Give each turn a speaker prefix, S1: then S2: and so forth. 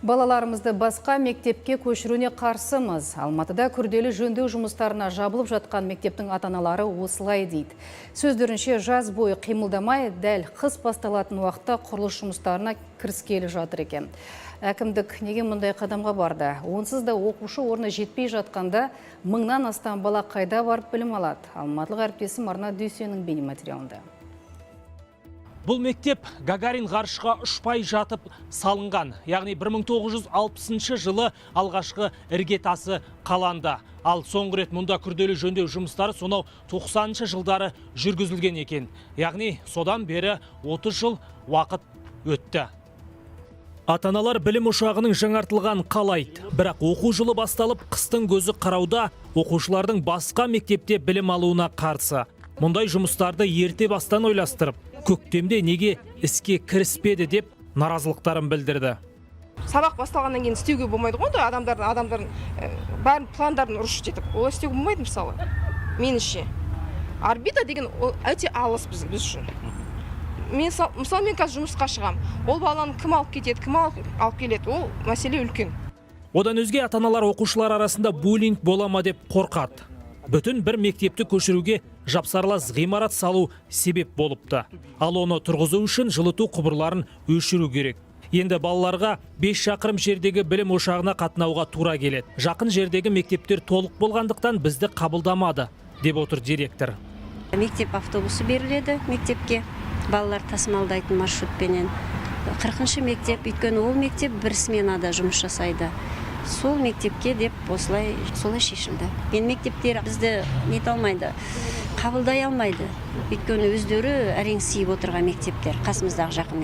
S1: Балаларымызды басқа мектепке көшіруіне қарсымыз. Алматыда күрделі жөндеу жұмыстарына жабылып жатқан мектептің ата-аналары осылай дейді. Сөздерінше жаз бойы қимылдамай, дәл қыс басталатын уақытта құрылыс жұмыстарына кіріскелі жатыр екен. Әкімдік неге мұндай қадамға барды? Онсыз да оқушы орны жетпей жатқанда 1000-нан астам бала қайда барып білім алады? Алматылық әріптесім Арна Дүйсеннің бейнематериалында.
S2: Бұл мектеп Гагарин ғарышқа ұшпай жатып салынған. Яғни 1960 жылы алғашқы іргетасы қаланды. Ал соңғы рет мұнда күрделі жөндеу жұмыстары сонау 90 жылдары жүргізілген екен. Яғни содан бері 30 жыл уақыт өтті. Ата-аналар білім ошағының жаңартылған қалайды. Бірақ оқу жылы басталып, қыстың көзі қарауда, оқушылардың басқа мектепте білім алуына қарсы. Мұндай жұмыстарды ерте бастан ойластырып, көктемде неге іске кіріспеді деп наразылықтарын білдірді.
S3: Сабақ басталғаннан кейін істеуге болмайды ғой, адамдардың бәрін пландарын ұрыш етіп, олай істеуге болмайды мысалы. Меніңше. Орбита деген өте алыс біз үшін. Мысалы мен қазір жұмысқа шығам. Ол баланы кім алып кетеді, кім алып келеді, ол мәселе үлкен.
S2: Одан өзге ата-аналар оқушылар арасында буллинг бола ма деп қорқады. Бүтін бір мектепті көшіруге жапсарлас ғимарат салу себеп болыпты. Ал оны тұрғызу үшін жылыту құбырларын өшіру керек. Енді балаларға 5 шақырым жердегі білім ошағына қатынауға тура келеді. Жақын жердегі мектептер толық болғандықтан бізді қабылдамады, деп отыр директор.
S4: Мектеп автобусы беріледі мектепке, балалар тасымалдайтын маршрутпенен. 40-шы мектеп, өйткені ол мектеп бір сменада жұмыс жасайды. Сол мектепке деп солай шешілді. Мен мектептер бізді нете алмайды, қабылдай алмайды. Өйткені өздері әрең сүйіп отырған мектептер, қасымыздағы жақын